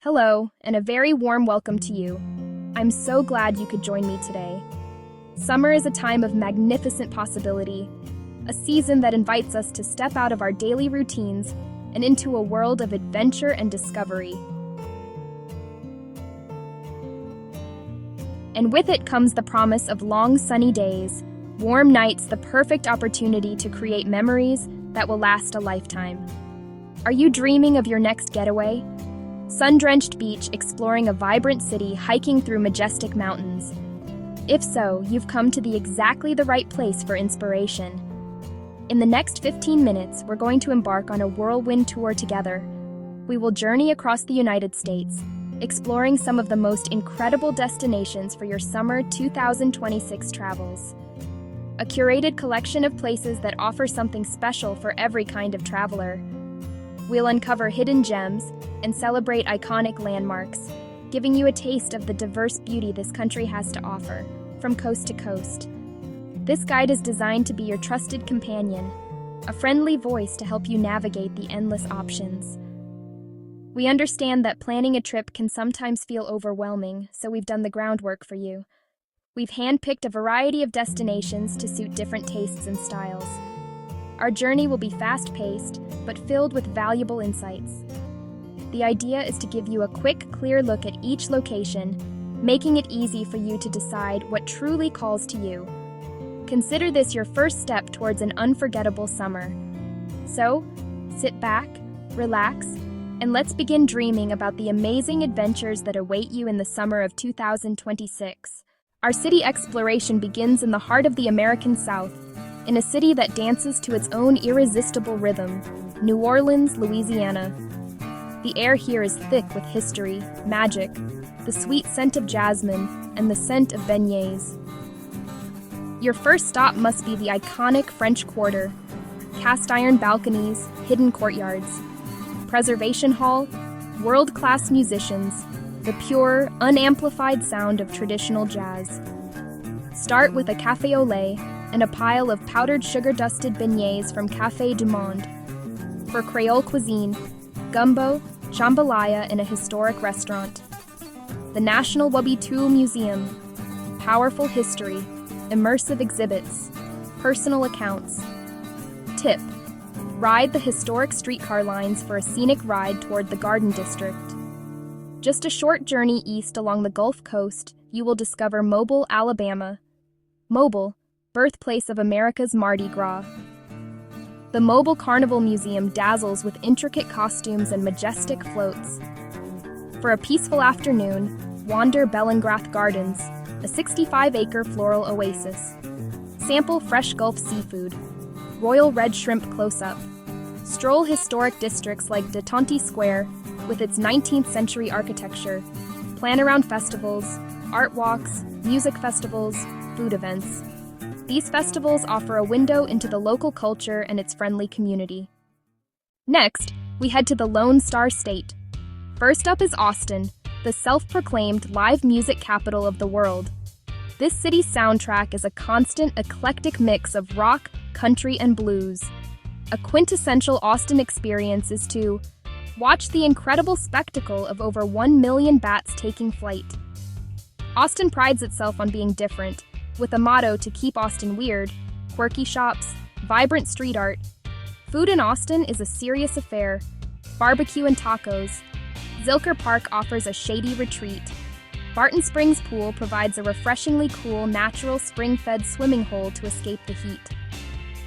Hello, and a very warm welcome to you. I'm so glad you could join me today. Summer is a time of magnificent possibility, a season that invites us to step out of our daily routines and into a world of adventure and discovery. And with it comes the promise of long sunny days, warm nights, the perfect opportunity to create memories that will last a lifetime. Are you dreaming of your next getaway? Sun-drenched beach, exploring a vibrant city, hiking through majestic mountains. If so, you've come to exactly the right place for inspiration. In the next 15 minutes, we're going to embark on a whirlwind tour together. We will journey across the United States, exploring some of the most incredible destinations for your summer 2026 travels. A curated collection of places that offer something special for every kind of traveler. We'll uncover hidden gems and celebrate iconic landmarks, giving you a taste of the diverse beauty this country has to offer, from coast to coast. This guide is designed to be your trusted companion, a friendly voice to help you navigate the endless options. We understand that planning a trip can sometimes feel overwhelming, so we've done the groundwork for you. We've handpicked a variety of destinations to suit different tastes and styles. Our journey will be fast-paced, but filled with valuable insights. The idea is to give you a quick, clear look at each location, making it easy for you to decide what truly calls to you. Consider this your first step towards an unforgettable summer. So, sit back, relax, and let's begin dreaming about the amazing adventures that await you in the summer of 2026. Our city exploration begins in the heart of the American South, in a city that dances to its own irresistible rhythm, New Orleans, Louisiana. The air here is thick with history, magic, the sweet scent of jasmine, and the scent of beignets. Your first stop must be the iconic French Quarter, cast-iron balconies, hidden courtyards, preservation hall, world-class musicians, the pure, unamplified sound of traditional jazz. Start with a café au lait and a pile of powdered sugar-dusted beignets from Café du Monde. For Creole cuisine, gumbo, jambalaya in a historic restaurant. The National Wabitul Museum, powerful history, immersive exhibits, personal accounts. Tip: ride the historic streetcar lines for a scenic ride toward the Garden District. Just a short journey east along the Gulf Coast, you will discover Mobile, Alabama. Mobile, birthplace of America's Mardi Gras. The Mobile Carnival Museum dazzles with intricate costumes and majestic floats. For a peaceful afternoon, wander Bellingrath Gardens, a 65-acre floral oasis. Sample fresh Gulf seafood, royal red shrimp close-up. Stroll historic districts like De Tonti Square, with its 19th century architecture. Plan around festivals, art walks, music festivals, food events. These festivals offer a window into the local culture and its friendly community. Next, we head to the Lone Star State. First up is Austin, the self-proclaimed live music capital of the world. This city's soundtrack is a constant, eclectic mix of rock, country, and blues. A quintessential Austin experience is to watch the incredible spectacle of over 1 million bats taking flight. Austin prides itself on being different, with a motto to keep Austin weird, quirky shops, vibrant street art. Food in Austin is a serious affair. Barbecue and tacos. Zilker Park offers a shady retreat. Barton Springs Pool provides a refreshingly cool, natural spring-fed swimming hole to escape the heat.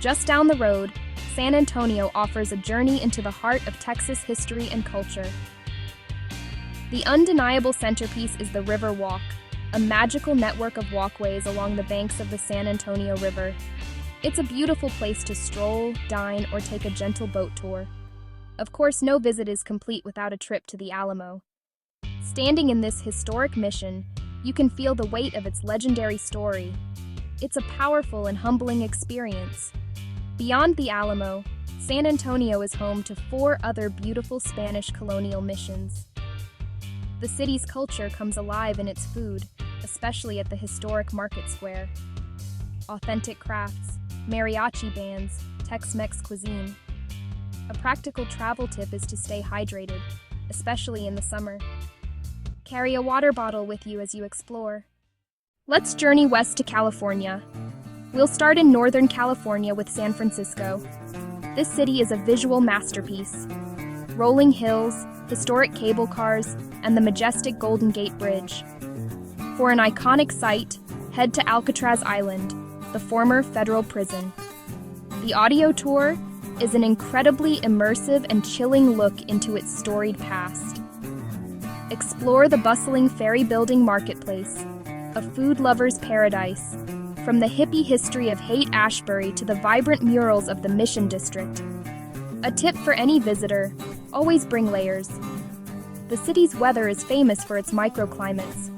Just down the road, San Antonio offers a journey into the heart of Texas history and culture. The undeniable centerpiece is the River Walk, a magical network of walkways along the banks of the San Antonio River. It's a beautiful place to stroll, dine, or take a gentle boat tour. Of course, no visit is complete without a trip to the Alamo. Standing in this historic mission, you can feel the weight of its legendary story. It's a powerful and humbling experience. Beyond the Alamo, San Antonio is home to 4 other beautiful Spanish colonial missions. The city's culture comes alive in its food, especially at the historic market square. Authentic crafts, mariachi bands, Tex-Mex cuisine. A practical travel tip is to stay hydrated, especially in the summer. Carry a water bottle with you as you explore. Let's journey west to California. We'll start in Northern California with San Francisco. This city is a visual masterpiece. Rolling hills, historic cable cars, and the majestic Golden Gate Bridge. For an iconic site, head to Alcatraz Island, the former federal prison. The audio tour is an incredibly immersive and chilling look into its storied past. Explore the bustling ferry building marketplace, a food lover's paradise, from the hippie history of Haight-Ashbury to the vibrant murals of the Mission District. A tip for any visitor, always bring layers. The city's weather is famous for its microclimates.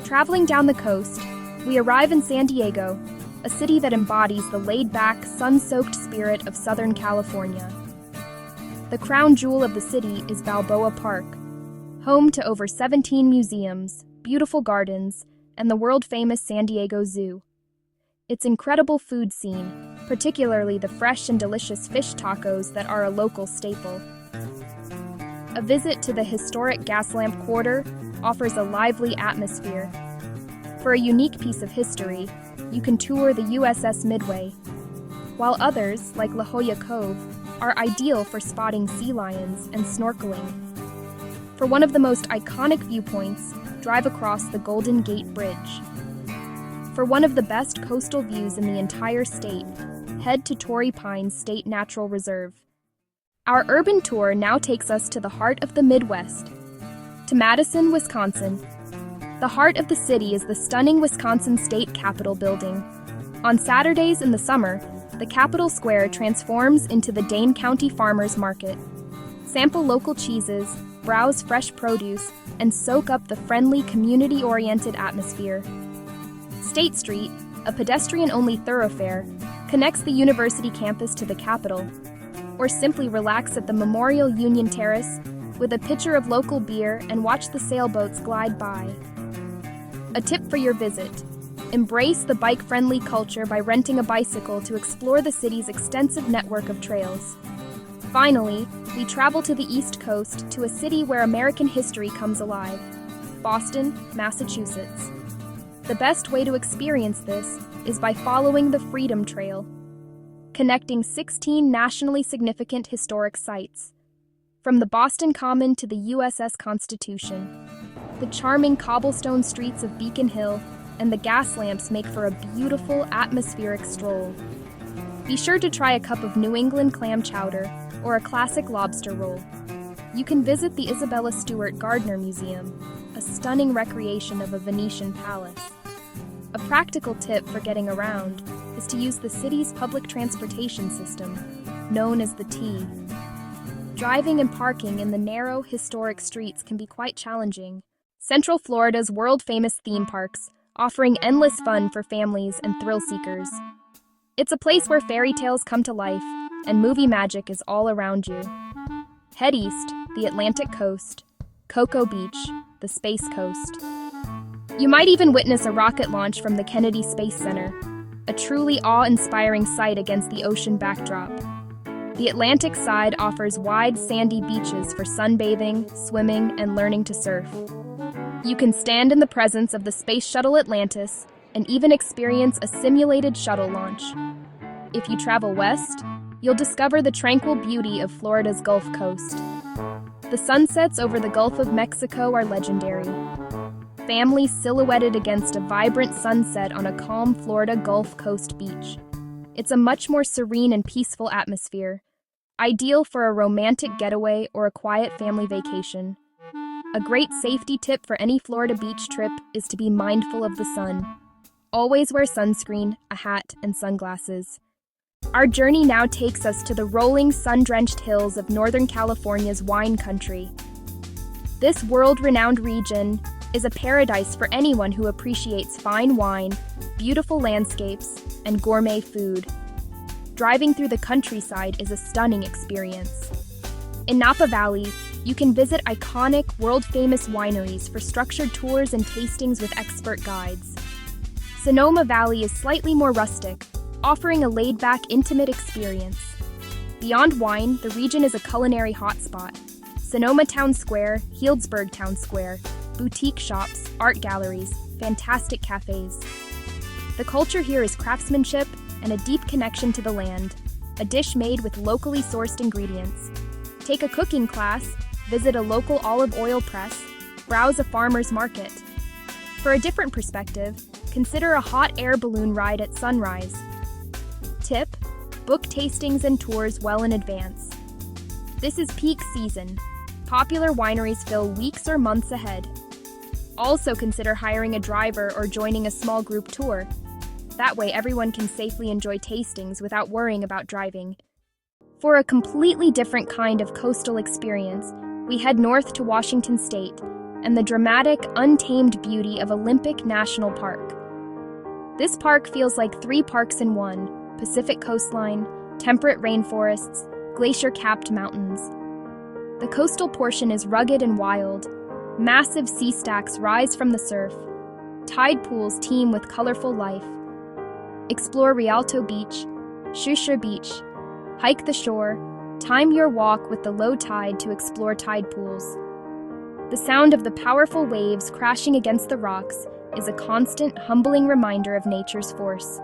Traveling down the coast, we arrive in San Diego, a city that embodies the laid-back, sun-soaked spirit of Southern California. The crown jewel of the city is Balboa Park, home to over 17 museums, beautiful gardens, and the world-famous San Diego Zoo. Its incredible food scene, particularly the fresh and delicious fish tacos that are a local staple. A visit to the historic Gaslamp Quarter offers a lively atmosphere. For a unique piece of history, you can tour the USS Midway, while others, like La Jolla Cove, are ideal for spotting sea lions and snorkeling. For one of the most iconic viewpoints, drive across the Golden Gate Bridge. For one of the best coastal views in the entire state, head to Torrey Pines State Natural Reserve. Our urban tour now takes us to the heart of the Midwest, to Madison, Wisconsin. The heart of the city is the stunning Wisconsin State Capitol building. On Saturdays in the summer, the Capitol Square transforms into the Dane County Farmers Market. Sample local cheeses, browse fresh produce, and soak up the friendly, community-oriented atmosphere. State Street, a pedestrian-only thoroughfare, connects the university campus to the Capitol. Or simply relax at the Memorial Union Terrace with a pitcher of local beer and watch the sailboats glide by. A tip for your visit: embrace the bike-friendly culture by renting a bicycle to explore the city's extensive network of trails. Finally, we travel to the East Coast to a city where American history comes alive: Boston, Massachusetts. The best way to experience this is by following the Freedom Trail, connecting 16 nationally significant historic sites. From the Boston Common to the USS Constitution, the charming cobblestone streets of Beacon Hill and the gas lamps make for a beautiful, atmospheric stroll. Be sure to try a cup of New England clam chowder or a classic lobster roll. You can visit the Isabella Stewart Gardner Museum, a stunning recreation of a Venetian palace. A practical tip for getting around is to use the city's public transportation system, known as the T. Driving and parking in the narrow, historic streets can be quite challenging. Central Florida's world-famous theme parks, offering endless fun for families and thrill-seekers. It's a place where fairy tales come to life, and movie magic is all around you. Head east, the Atlantic coast, Cocoa Beach, the Space Coast. You might even witness a rocket launch from the Kennedy Space Center, a truly awe-inspiring sight against the ocean backdrop. The Atlantic side offers wide, sandy beaches for sunbathing, swimming, and learning to surf. You can stand in the presence of the Space Shuttle Atlantis and even experience a simulated shuttle launch. If you travel west, you'll discover the tranquil beauty of Florida's Gulf Coast. The sunsets over the Gulf of Mexico are legendary. Families silhouetted against a vibrant sunset on a calm Florida Gulf Coast beach. It's a much more serene and peaceful atmosphere, ideal for a romantic getaway or a quiet family vacation. A great safety tip for any Florida beach trip is to be mindful of the sun. Always wear sunscreen, a hat, and sunglasses. Our journey now takes us to the rolling, sun-drenched hills of Northern California's wine country. This world-renowned region is a paradise for anyone who appreciates fine wine, beautiful landscapes, and gourmet food. Driving through the countryside is a stunning experience. In Napa Valley, you can visit iconic, world-famous wineries for structured tours and tastings with expert guides. Sonoma Valley is slightly more rustic, offering a laid-back, intimate experience. Beyond wine, the region is a culinary hotspot, Sonoma Town Square, Healdsburg Town Square, boutique shops, art galleries, fantastic cafes. The culture here is craftsmanship and a deep connection to the land, a dish made with locally sourced ingredients. Take a cooking class, visit a local olive oil press, browse a farmer's market. For a different perspective, consider a hot air balloon ride at sunrise. Tip: book tastings and tours well in advance. This is peak season. Popular wineries fill weeks or months ahead. Also consider hiring a driver or joining a small group tour. That way everyone can safely enjoy tastings without worrying about driving. For a completely different kind of coastal experience, we head north to Washington State and the dramatic, untamed beauty of Olympic National Park. This park feels like 3 parks in one: Pacific coastline, temperate rainforests, glacier-capped mountains. The coastal portion is rugged and wild. Massive sea stacks rise from the surf. Tide pools teem with colorful life. Explore Rialto Beach, Shusha Beach. Hike the shore. Time your walk with the low tide to explore tide pools. The sound of the powerful waves crashing against the rocks is a constant, humbling reminder of nature's force.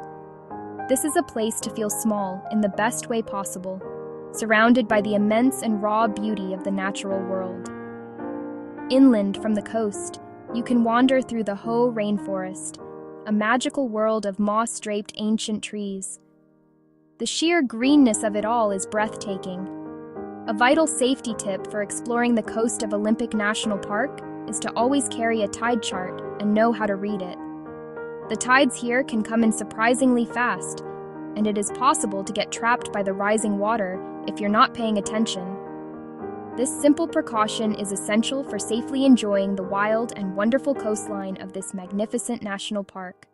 This is a place to feel small in the best way possible, surrounded by the immense and raw beauty of the natural world. Inland from the coast, you can wander through the Hoh Rainforest, a magical world of moss-draped ancient trees. The sheer greenness of it all is breathtaking. A vital safety tip for exploring the coast of Olympic National Park is to always carry a tide chart and know how to read it. The tides here can come in surprisingly fast, and it is possible to get trapped by the rising water if you're not paying attention. This simple precaution is essential for safely enjoying the wild and wonderful coastline of this magnificent national park.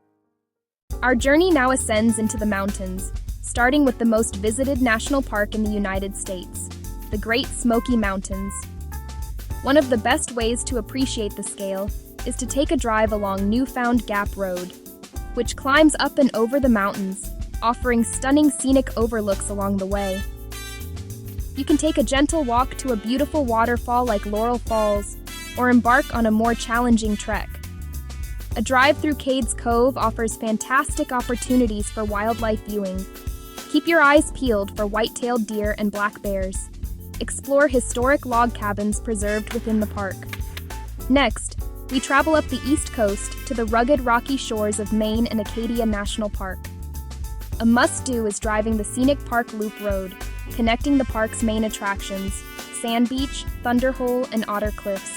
Our journey now ascends into the mountains, starting with the most visited national park in the United States, the Great Smoky Mountains. One of the best ways to appreciate the scale is to take a drive along Newfound Gap Road, which climbs up and over the mountains, offering stunning scenic overlooks along the way. You can take a gentle walk to a beautiful waterfall like Laurel Falls, or embark on a more challenging trek. A drive through Cades Cove offers fantastic opportunities for wildlife viewing. Keep your eyes peeled for white-tailed deer and black bears. Explore historic log cabins preserved within the park. Next, we travel up the East Coast to the rugged rocky shores of Maine and Acadia National Park. A must-do is driving the scenic Park Loop Road, connecting the park's main attractions, Sand Beach, Thunder Hole, and Otter Cliffs.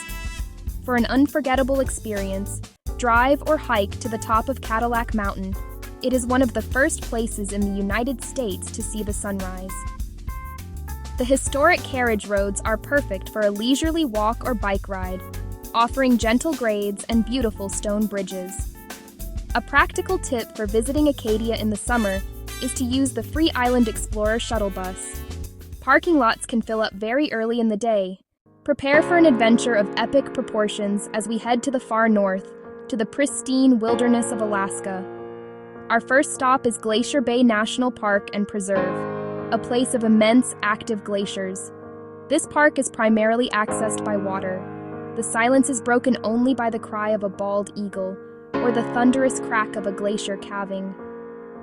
For an unforgettable experience, drive or hike to the top of Cadillac Mountain. It is one of the first places in the United States to see the sunrise. The historic carriage roads are perfect for a leisurely walk or bike ride, offering gentle grades and beautiful stone bridges. A practical tip for visiting Acadia in the summer is to use the Free Island Explorer shuttle bus. Parking lots can fill up very early in the day. Prepare for an adventure of epic proportions as we head to the far north, to the pristine wilderness of Alaska. Our first stop is Glacier Bay National Park and Preserve, a place of immense active glaciers. This park is primarily accessed by water. The silence is broken only by the cry of a bald eagle, or the thunderous crack of a glacier calving.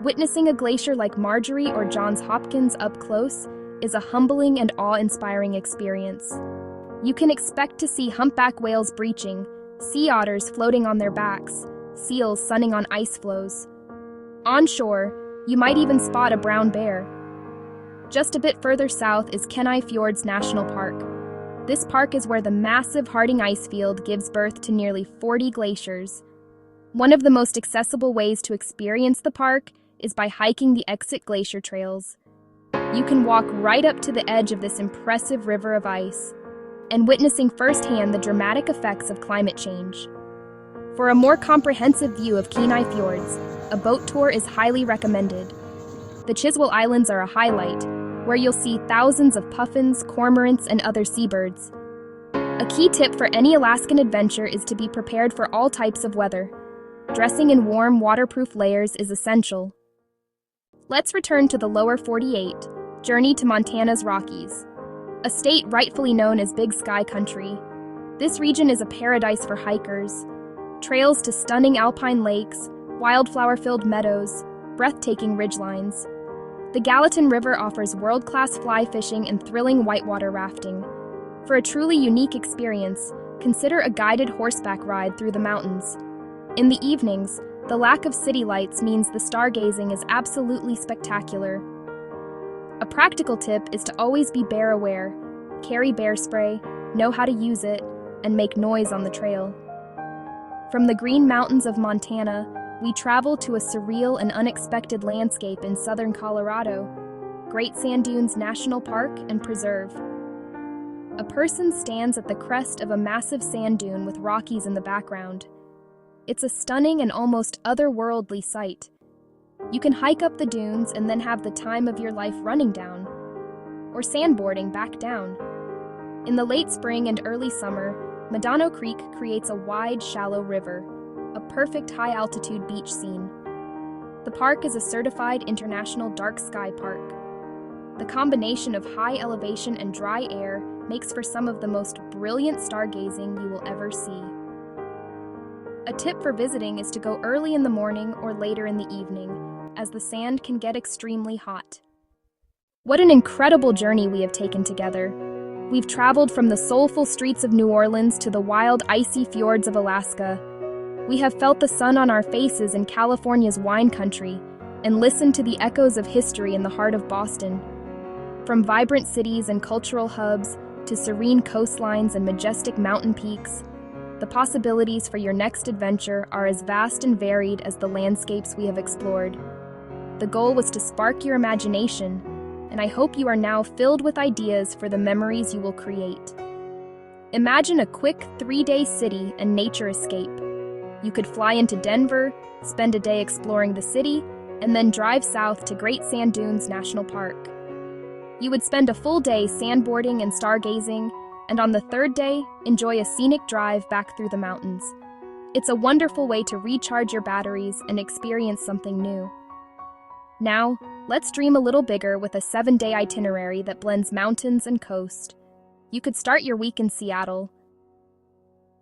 Witnessing a glacier like Marjorie or Johns Hopkins up close is a humbling and awe-inspiring experience. You can expect to see humpback whales breaching, sea otters floating on their backs, seals sunning on ice floes. On shore, you might even spot a brown bear. Just a bit further south is Kenai Fjords National Park. This park is where the massive Harding ice field gives birth to nearly 40 glaciers. One of the most accessible ways to experience the park is by hiking the Exit Glacier trails. You can walk right up to the edge of this impressive river of ice, and witnessing firsthand the dramatic effects of climate change. For a more comprehensive view of Kenai Fjords, a boat tour is highly recommended. The Chiswell Islands are a highlight, where you'll see thousands of puffins, cormorants, and other seabirds. A key tip for any Alaskan adventure is to be prepared for all types of weather. Dressing in warm, waterproof layers is essential. Let's return to the lower 48, journey to Montana's Rockies. a state rightfully known as Big Sky Country. This region is a paradise for hikers. Trails to stunning alpine lakes, wildflower-filled meadows, breathtaking ridgelines. The Gallatin River offers world-class fly fishing and thrilling whitewater rafting. For a truly unique experience, consider a guided horseback ride through the mountains. In the evenings, the lack of city lights means the stargazing is absolutely spectacular. A practical tip is to always be bear aware, carry bear spray, know how to use it, and make noise on the trail. From the Green Mountains of Montana, we travel to a surreal and unexpected landscape in southern Colorado, Great Sand Dunes National Park and Preserve. A person stands at the crest of a massive sand dune with Rockies in the background. It's a stunning and almost otherworldly sight. You can hike up the dunes and then have the time of your life running down, or sandboarding back down. In the late spring and early summer, Medano Creek creates a wide, shallow river, a perfect high-altitude beach scene. The park is a certified international dark sky park. The combination of high elevation and dry air makes for some of the most brilliant stargazing you will ever see. A tip for visiting is to go early in the morning or later in the evening, as the sand can get extremely hot. What an incredible journey we have taken together. We've traveled from the soulful streets of New Orleans to the wild, icy fjords of Alaska. We have felt the sun on our faces in California's wine country and listened to the echoes of history in the heart of Boston. From vibrant cities and cultural hubs to serene coastlines and majestic mountain peaks, the possibilities for your next adventure are as vast and varied as the landscapes we have explored. The goal was to spark your imagination, and I hope you are now filled with ideas for the memories you will create. Imagine a quick 3-day city and nature escape. You could fly into Denver, spend a day exploring the city, and then drive south to Great Sand Dunes National Park. You would spend a full day sandboarding and stargazing, and on the third day, enjoy a scenic drive back through the mountains. It's a wonderful way to recharge your batteries and experience something new. Now, let's dream a little bigger with a 7-day itinerary that blends mountains and coast. You could start your week in Seattle.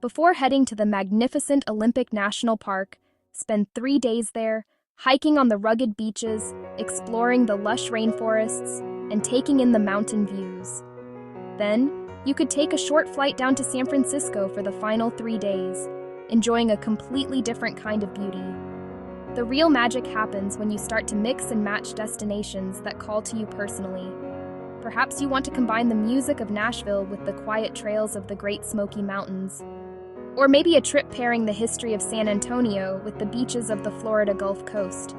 Before heading to the magnificent Olympic National Park, spend 3 days there, hiking on the rugged beaches, exploring the lush rainforests, and taking in the mountain views. Then, you could take a short flight down to San Francisco for the final 3 days, enjoying a completely different kind of beauty. The real magic happens when you start to mix and match destinations that call to you personally. Perhaps you want to combine the music of Nashville with the quiet trails of the Great Smoky Mountains. Or maybe a trip pairing the history of San Antonio with the beaches of the Florida Gulf Coast.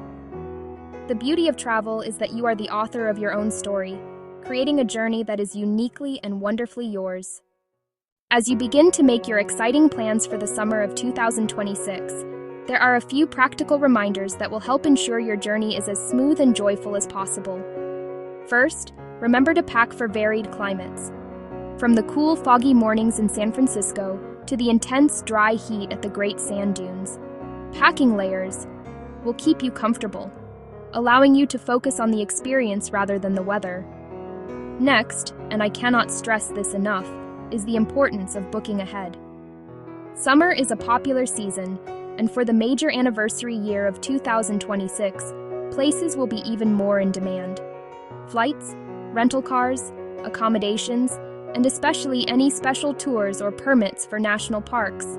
The beauty of travel is that you are the author of your own story, creating a journey that is uniquely and wonderfully yours. As you begin to make your exciting plans for the summer of 2026, there are a few practical reminders that will help ensure your journey is as smooth and joyful as possible. First, remember to pack for varied climates. From the cool, foggy mornings in San Francisco to the intense, dry heat at the Great Sand Dunes, packing layers will keep you comfortable, allowing you to focus on the experience rather than the weather. Next, and I cannot stress this enough, is the importance of booking ahead. Summer is a popular season, and for the major anniversary year of 2026, places will be even more in demand. Flights, rental cars, accommodations, and especially any special tours or permits for national parks.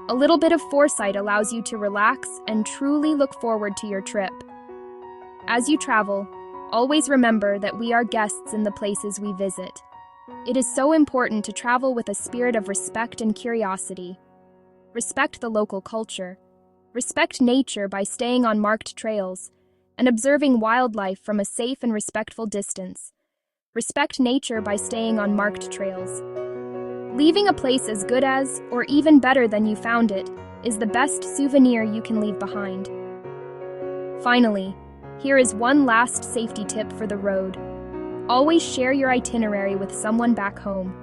A little bit of foresight allows you to relax and truly look forward to your trip. As you travel, always remember that we are guests in the places we visit. It is so important to travel with a spirit of respect and curiosity. Respect the local culture. Respect nature by staying on marked trails and observing wildlife from a safe and respectful distance. Respect nature by staying on marked trails. Leaving a place as good as, or even better than you found it, is the best souvenir you can leave behind. Finally, here is one last safety tip for the road. Always share your itinerary with someone back home.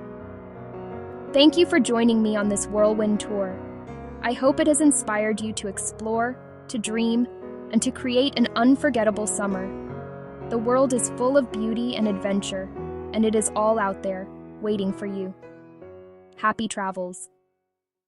Thank you for joining me on this whirlwind tour. I hope it has inspired you to explore, to dream, and to create an unforgettable summer. The world is full of beauty and adventure, and it is all out there, waiting for you. Happy travels.